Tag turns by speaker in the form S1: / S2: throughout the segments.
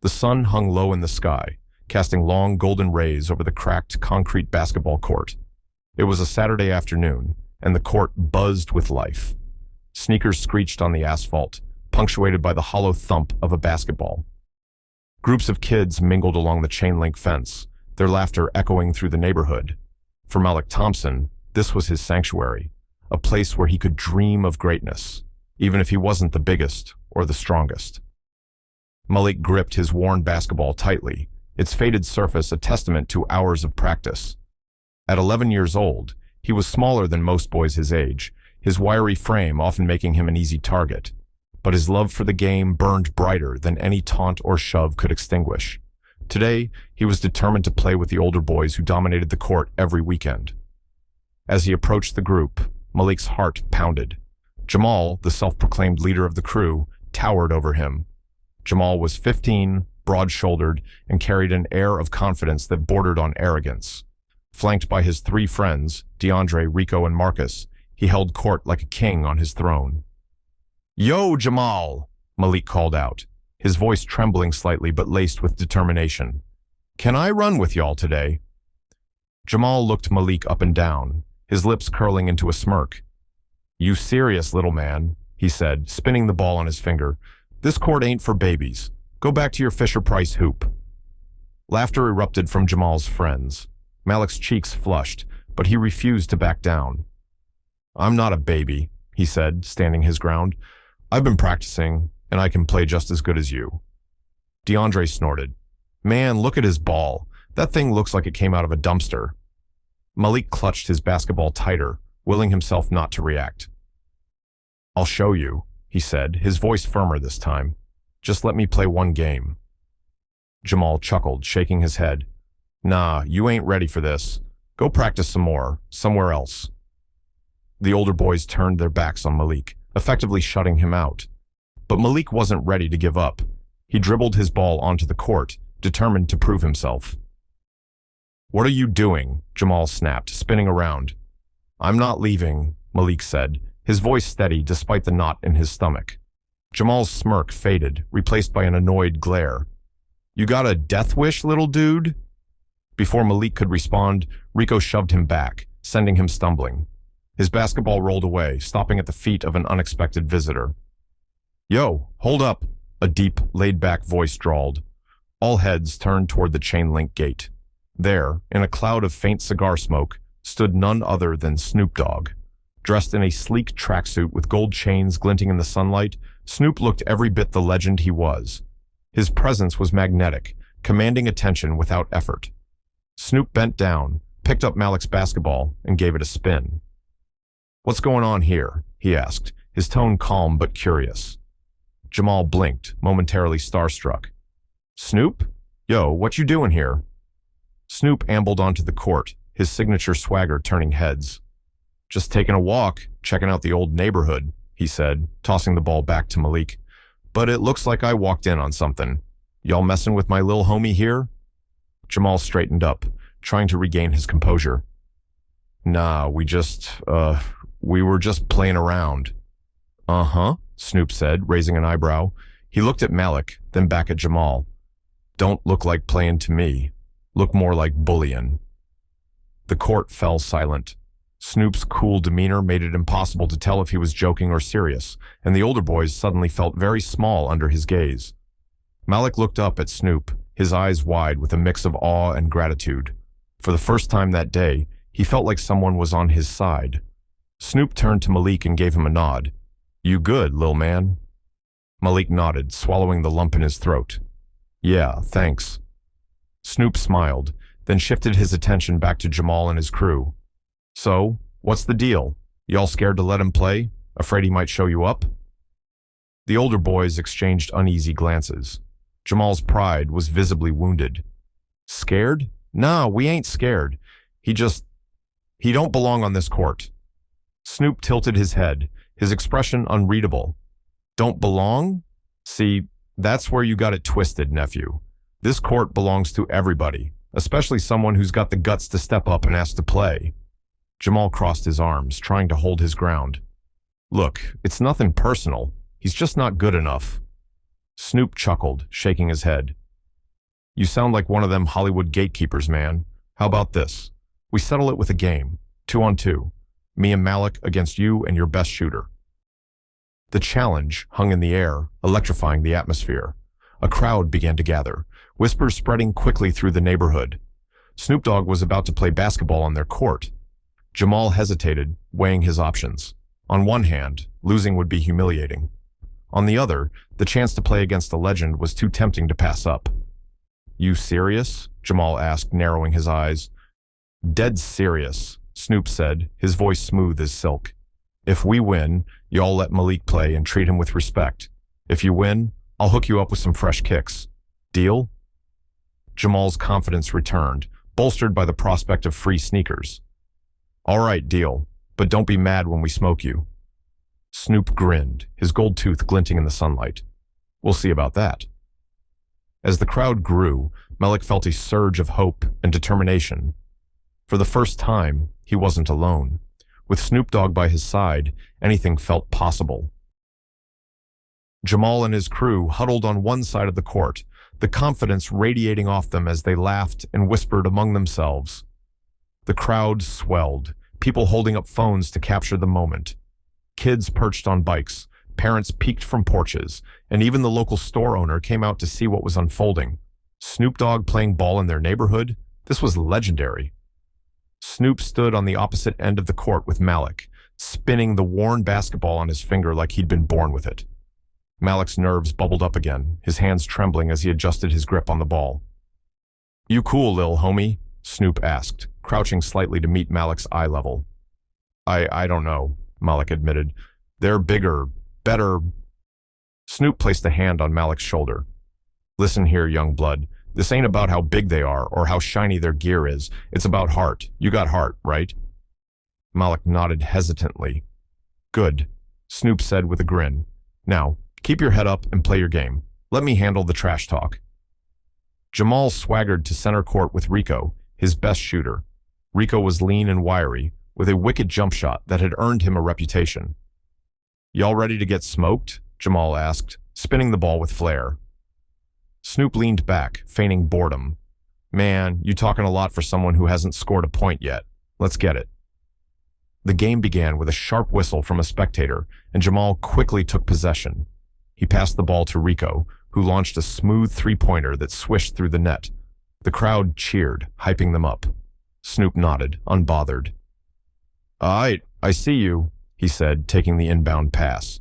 S1: The sun hung low in the sky, casting long golden rays over the cracked concrete basketball court. It was a Saturday afternoon, and the court buzzed with life. Sneakers screeched on the asphalt, punctuated by the hollow thump of a basketball. Groups of kids mingled along the chain-link fence, their laughter echoing through the neighborhood. For Malik Thompson, this was his sanctuary, a place where he could dream of greatness, even if he wasn't the biggest or the strongest. Malik gripped his worn basketball tightly, its faded surface a testament to hours of practice. At 11 years old, he was smaller than most boys his age, his wiry frame often making him an easy target. But his love for the game burned brighter than any taunt or shove could extinguish. Today, he was determined to play with the older boys who dominated the court every weekend. As he approached the group, Malik's heart pounded. Jamal, the self-proclaimed leader of the crew, towered over him. Jamal was 15, broad-shouldered, and carried an air of confidence that bordered on arrogance. Flanked by his three friends, DeAndre, Rico, and Marcus, he held court like a king on his throne. "Yo, Jamal!" Malik called out, his voice trembling slightly but laced with determination. "Can I run with y'all today?" Jamal looked Malik up and down, his lips curling into a smirk. "You serious, little man?" he said, spinning the ball on his finger. "This court ain't for babies. Go back to your Fisher-Price hoop." Laughter erupted from Jamal's friends. Malik's cheeks flushed, but he refused to back down. "I'm not a baby," he said, standing his ground. "I've been practicing, and I can play just as good as you." DeAndre snorted. "Man, look at his ball. That thing looks like it came out of a dumpster." Malik clutched his basketball tighter, willing himself not to react. "I'll show you," he said, his voice firmer this time. "Just let me play one game." Jamal chuckled, shaking his head. "Nah, you ain't ready for this. Go practice some more, somewhere else." The older boys turned their backs on Malik, effectively shutting him out. But Malik wasn't ready to give up. He dribbled his ball onto the court, determined to prove himself. "What are you doing?" Jamal snapped, spinning around. "I'm not leaving," Malik said, his voice steady despite the knot in his stomach. Jamal's smirk faded, replaced by an annoyed glare. "You got a death wish, little dude?" Before Malik could respond, Rico shoved him back, sending him stumbling. His basketball rolled away, stopping at the feet of an unexpected visitor. "Yo, hold up," a deep, laid-back voice drawled. All heads turned toward the chain-link gate. There, in a cloud of faint cigar smoke, stood none other than Snoop Dogg. Dressed in a sleek tracksuit with gold chains glinting in the sunlight, Snoop looked every bit the legend he was. His presence was magnetic, commanding attention without effort. Snoop bent down, picked up Malik's basketball, and gave it a spin. "What's going on here?" he asked, his tone calm but curious. Jamal blinked, momentarily starstruck. "Snoop? Yo, what you doing here?" Snoop ambled onto the court, his signature swagger turning heads. "Just taking a walk, checking out the old neighborhood," he said, tossing the ball back to Malik. "But it looks like I walked in on something. Y'all messing with my lil homie here?" Jamal straightened up, trying to regain his composure. "Nah, we were just playing around." "Uh-huh," Snoop said, raising an eyebrow. He looked at Malik, then back at Jamal. "Don't look like playing to me. Look more like bullying." The court fell silent. Snoop's cool demeanor made it impossible to tell if he was joking or serious, and the older boys suddenly felt very small under his gaze. Malik looked up at Snoop, his eyes wide with a mix of awe and gratitude. For the first time that day, he felt like someone was on his side. Snoop turned to Malik and gave him a nod. "You good, lil man?" Malik nodded, swallowing the lump in his throat. "Yeah, thanks." Snoop smiled, then shifted his attention back to Jamal and his crew. "So, what's the deal? Y'all scared to let him play? Afraid he might show you up?" The older boys exchanged uneasy glances. Jamal's pride was visibly wounded. "Scared? Nah, we ain't scared. He don't belong on this court." Snoop tilted his head, his expression unreadable. "Don't belong? See, that's where you got it twisted, nephew. This court belongs to everybody, especially someone who's got the guts to step up and ask to play." Jamal crossed his arms, trying to hold his ground. "Look, it's nothing personal. He's just not good enough." Snoop chuckled, shaking his head. You sound like one of them Hollywood gatekeepers, man. How about this? We settle it with a game, 2-on-2. Me and Malik against you and your best shooter. The challenge hung in the air, electrifying the atmosphere. A crowd began to gather, whispers spreading quickly through the neighborhood. Snoop Dogg was about to play basketball on their court. Jamal hesitated, weighing his options. On one hand, losing would be humiliating. On the other, the chance to play against a legend was too tempting to pass up. You serious? Jamal asked, narrowing his eyes. Dead serious, Snoop said, his voice smooth as silk. If we win, y'all let Malik play and treat him with respect. If you win, I'll hook you up with some fresh kicks. Deal? Jamal's confidence returned, bolstered by the prospect of free sneakers. All right, deal, but don't be mad when we smoke you. Snoop grinned, his gold tooth glinting in the sunlight. We'll see about that. As the crowd grew, Malik felt a surge of hope and determination. For the first time, he wasn't alone. With Snoop Dogg by his side, anything felt possible. Jamal and his crew huddled on one side of the court, the confidence radiating off them as they laughed and whispered among themselves. The crowd swelled, people holding up phones to capture the moment. Kids perched on bikes, parents peeked from porches, and even the local store owner came out to see what was unfolding. Snoop Dogg playing ball in their neighborhood? This was legendary. Snoop stood on the opposite end of the court with Malik, spinning the worn basketball on his finger like he'd been born with it. Malik's nerves bubbled up again, his hands trembling as he adjusted his grip on the ball. You cool, lil homie? Snoop asked, crouching slightly to meet Malik's eye level. I don't know, Malik admitted. They're bigger, better. Snoop placed a hand on Malik's shoulder. Listen here, young blood. This ain't about how big they are or how shiny their gear is. It's about heart. You got heart, right? Malik nodded hesitantly. Good, Snoop said with a grin. Now, keep your head up and play your game. Let me handle the trash talk. Jamal swaggered to center court with Rico, his best shooter. Rico was lean and wiry, with a wicked jump shot that had earned him a reputation. Y'all ready to get smoked? Jamal asked, spinning the ball with flair. Snoop leaned back, feigning boredom. Man, you talking a lot for someone who hasn't scored a point yet. Let's get it. The game began with a sharp whistle from a spectator, and Jamal quickly took possession. He passed the ball to Rico, who launched a smooth three-pointer that swished through the net. The crowd cheered, hyping them up. Snoop nodded, unbothered. All right, I see you, he said, taking the inbound pass.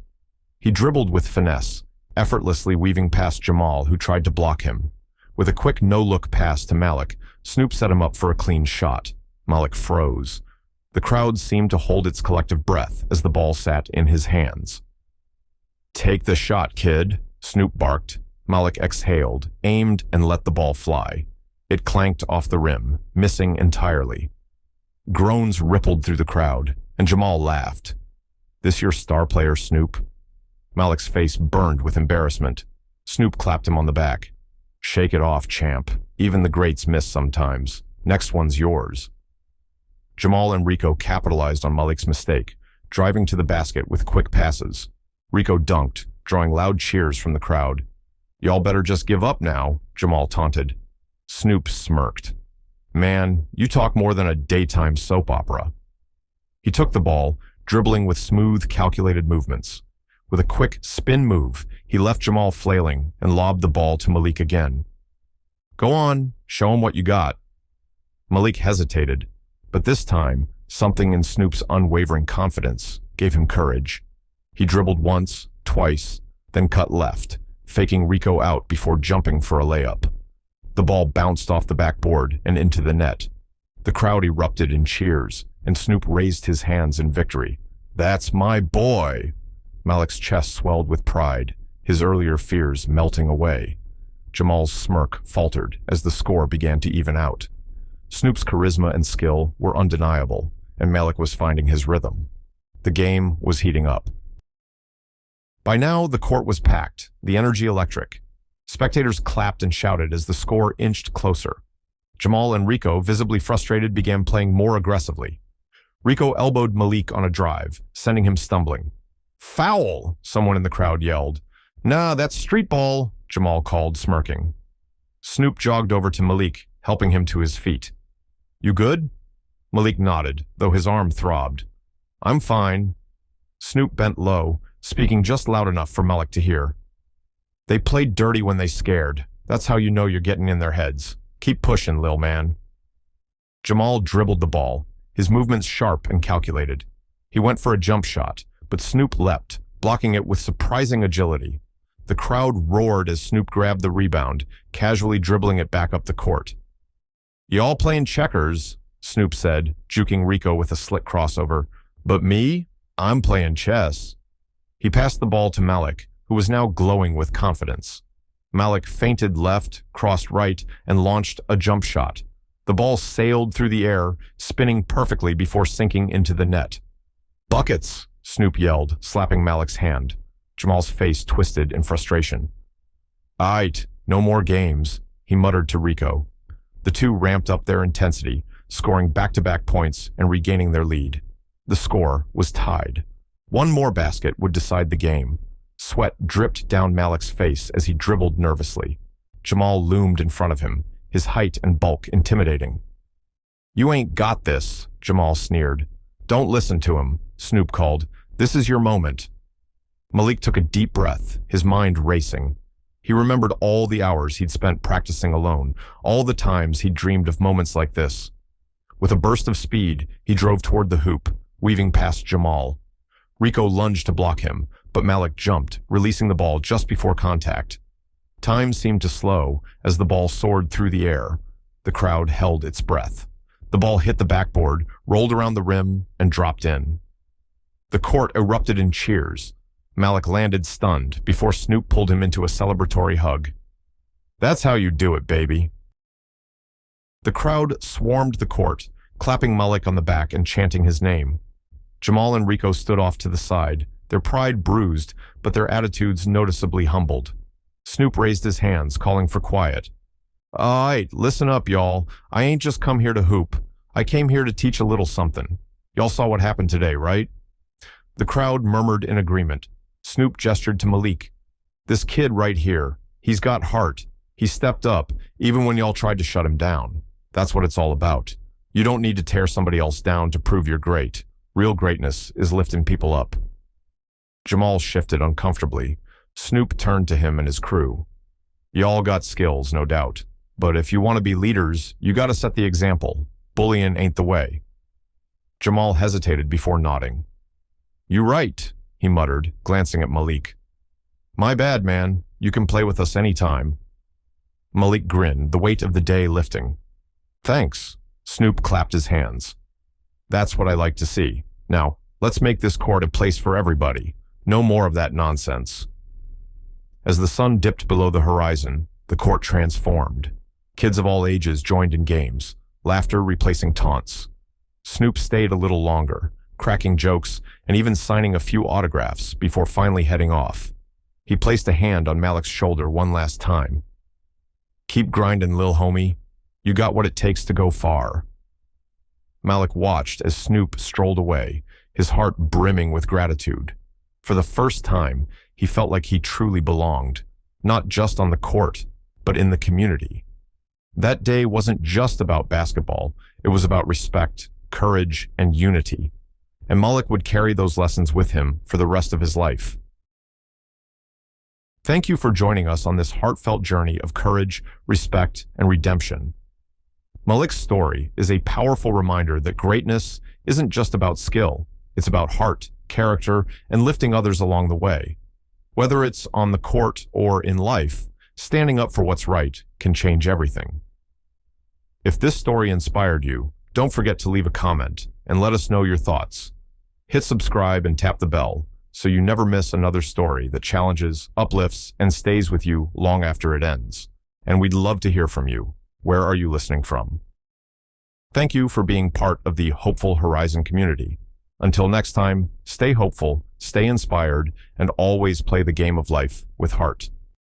S1: He dribbled with finesse, effortlessly weaving past Jamal, who tried to block him. With a quick no-look pass to Malik, Snoop set him up for a clean shot. Malik froze. The crowd seemed to hold its collective breath as the ball sat in his hands. Take the shot, kid, Snoop barked. Malik exhaled, aimed, and let the ball fly. It clanked off the rim, missing entirely. Groans rippled through the crowd, and Jamal laughed. This your star player, Snoop? Malik's face burned with embarrassment. Snoop clapped him on the back. Shake it off, champ. Even the greats miss sometimes. Next one's yours. Jamal and Rico capitalized on Malik's mistake, driving to the basket with quick passes. Rico dunked, drawing loud cheers from the crowd. Y'all better just give up now, Jamal taunted. Snoop smirked. Man, you talk more than a daytime soap opera. He took the ball, dribbling with smooth, calculated movements. With a quick spin move, he left Jamal flailing and lobbed the ball to Malik again. Go on, show him what you got. Malik hesitated, but this time, something in Snoop's unwavering confidence gave him courage. He dribbled once, twice, then cut left, faking Rico out before jumping for a layup. The ball bounced off the backboard and into the net. The crowd erupted in cheers, and Snoop raised his hands in victory. That's my boy! Malik's chest swelled with pride, his earlier fears melting away. Jamal's smirk faltered as the score began to even out. Snoop's charisma and skill were undeniable, and Malik was finding his rhythm. The game was heating up. By now, the court was packed, the energy electric. Spectators clapped and shouted as the score inched closer. Jamal and Rico, visibly frustrated, began playing more aggressively. Rico elbowed Malik on a drive, sending him stumbling. Foul! Someone in the crowd yelled. Nah, that's street ball, Jamal called, smirking. Snoop jogged over to Malik, helping him to his feet. You good? Malik nodded, though his arm throbbed. I'm fine. Snoop bent low, speaking just loud enough for Malik to hear. They played dirty when they scared. That's how you know you're getting in their heads. Keep pushing, lil man. Jamal dribbled the ball, his movements sharp and calculated. He went for a jump shot, but Snoop leapt, blocking it with surprising agility. The crowd roared as Snoop grabbed the rebound, casually dribbling it back up the court. Y'all playing checkers, Snoop said, juking Rico with a slick crossover. But me? I'm playing chess. He passed the ball to Malik, who was now glowing with confidence. Malik feinted left, crossed right, and launched a jump shot. The ball sailed through the air, spinning perfectly before sinking into the net. Buckets, Snoop yelled, slapping Malik's hand. Jamal's face twisted in frustration. Aight, no more games, he muttered to Rico. The two ramped up their intensity, scoring back-to-back points and regaining their lead. The score was tied. One more basket would decide the game. Sweat dripped down Malik's face as he dribbled nervously. Jamal loomed in front of him, his height and bulk intimidating. You ain't got this, Jamal sneered. Don't listen to him, Snoop called. This is your moment. Malik took a deep breath, his mind racing. He remembered all the hours he'd spent practicing alone, all the times he'd dreamed of moments like this. With a burst of speed, he drove toward the hoop, weaving past Jamal. Rico lunged to block him, but Malik jumped, releasing the ball just before contact. Time seemed to slow as the ball soared through the air. The crowd held its breath. The ball hit the backboard, rolled around the rim, and dropped in. The court erupted in cheers. Malik landed stunned before Snoop pulled him into a celebratory hug. That's how you do it, baby. The crowd swarmed the court, clapping Malik on the back and chanting his name. Jamal and Rico stood off to the side, their pride bruised, but their attitudes noticeably humbled. Snoop raised his hands, calling for quiet. Alright, listen up, y'all. I ain't just come here to hoop. I came here to teach a little something. Y'all saw what happened today, right? The crowd murmured in agreement. Snoop gestured to Malik. This kid right here, he's got heart. He stepped up, even when y'all tried to shut him down. That's what it's all about. You don't need to tear somebody else down to prove you're great. Real greatness is lifting people up. Jamal shifted uncomfortably. Snoop turned to him and his crew. Y'all got skills, no doubt. But if you want to be leaders, you gotta set the example. Bullying ain't the way. Jamal hesitated before nodding. You right, he muttered, glancing at Malik. My bad, man. You can play with us anytime. Malik grinned, the weight of the day lifting. Thanks. Snoop clapped his hands. That's what I like to see. Now, let's make this court a place for everybody. No more of that nonsense. As the sun dipped below the horizon, the court transformed. Kids of all ages joined in games, laughter replacing taunts. Snoop stayed a little longer, cracking jokes and even signing a few autographs before finally heading off. He placed a hand on Malik's shoulder one last time. Keep grinding, lil homie. You got what it takes to go far. Malik watched as Snoop strolled away, his heart brimming with gratitude. For the first time, he felt like he truly belonged, not just on the court, but in the community. That day wasn't just about basketball, it was about respect, courage, and unity. And Malik would carry those lessons with him for the rest of his life. Thank you for joining us on this heartfelt journey of courage, respect, and redemption. Malik's story is a powerful reminder that greatness isn't just about skill, it's about heart, character, and lifting others along the way. Whether it's on the court or in life, standing up for what's right can change everything. If this story inspired you, don't forget to leave a comment and let us know your thoughts. Hit subscribe and tap the bell so you never miss another story that challenges, uplifts, and stays with you long after it ends. And we'd love to hear from you. Where are you listening from? Thank you for being part of the Hopeful Horizon community. Until next time, stay hopeful, stay inspired, and always play the game of life with heart.